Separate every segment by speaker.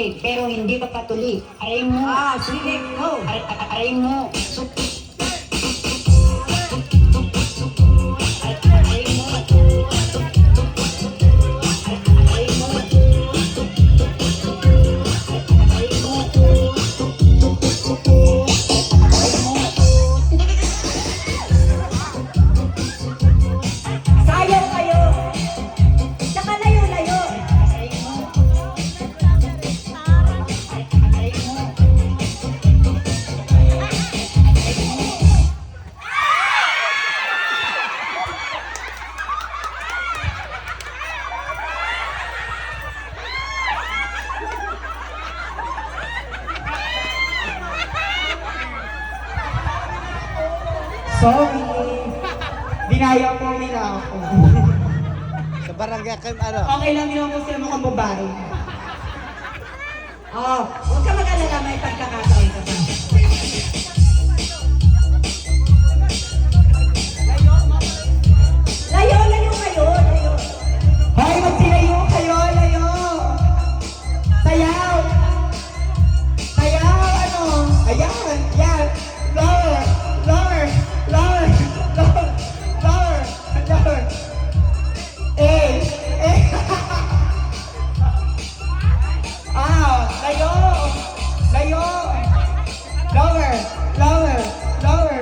Speaker 1: hilig, pero hindi ka patuloy. Aray mo.
Speaker 2: Sige, go.
Speaker 1: Aray mo.
Speaker 2: Sayaw kayo. Tsaka layo-layo.
Speaker 3: Sorry. Dinaya po nila ako.
Speaker 4: Sa barangay kayo, ano?
Speaker 3: Okay lang yun kung sila mukhang babae.
Speaker 2: Huwag ka mag-alala, may pagkakataon ka pa. Layo kayo, layo.
Speaker 3: Hoy, magsilayo kayo, layo! Sayaw! Sayaw, ano? Ayan, yan! Lower! Lower! Lower! Lower! Lower! Lower! Eh! Eh! Layo! Layo! Lower! Lower! Lower!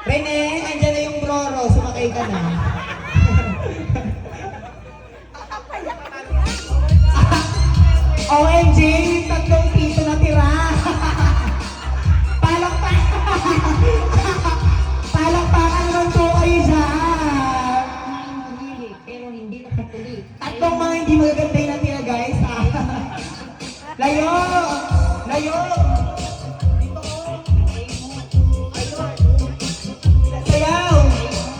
Speaker 3: Rene, andyan na yung Roro. Sumakay ka na. OMG, tatlong piso na tira. Palakpakan naman po kayo dyan.
Speaker 1: Hilig, pero hindi ka patuloy.
Speaker 3: Tatlong mga hindi magaganda yung natira, guys. Layo! Layo! Sayaw!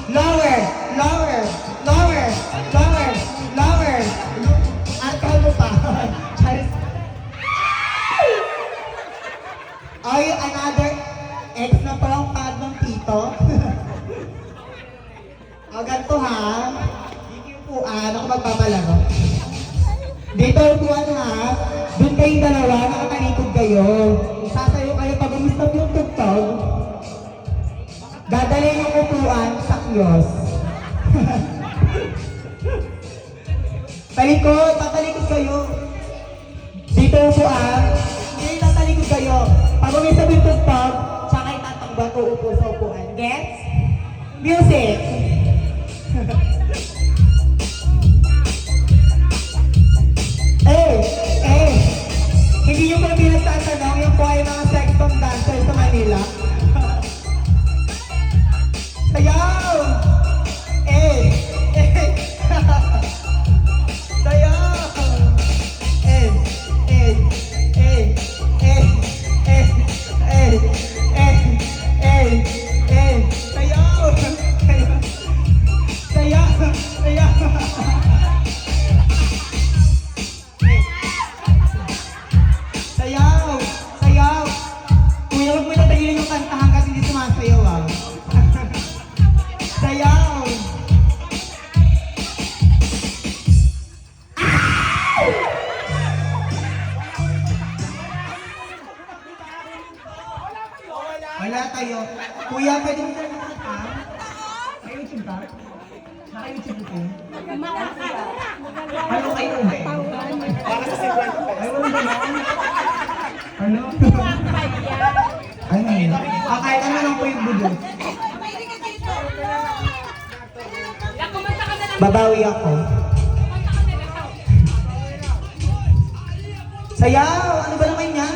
Speaker 3: Lower! Lower! Lower! Lower! Lower! Alcohol mo pa. Charis. Ay, another ex na palang pad ng tito. O, ganito ha. Dito yung upuan. Ako magpapalaro. Dito yung upuan ha. Doon kayong dalawa, nakatalikod kayo. Sasayo kayo pag umistop yung tugtog. Dadalhin yung upuan sa kiosk. Talikod, tatalikod kayo. Dito yung upuan. Hindi, tatalikod kayo. Pag umistop yung tugtog, tsaka itatanggal ko upo sa upuan. Gets? Music! Hindi yung po pinagtatanong, yung po ay mga sex bomb dancers sa Manila. Sayaw! Sayaw! Sayaw! Sayaw! Sayaw! Sayaw! Sayaw! Kuya, huwag mo natagilin yung kantahan kasi hindi sumasayaw ah. Sayaw! Wala tayo. Kuya, pwede mo tayo makita? May YouTube ka? Naka-YouTube ko? Ano kayo ba? Para sa segwento ko. Ay, wala naman. Ano? Ano yun? Kahit ano lang po yung budol. Babawi ako. Sayaw! Ano ba naman yan?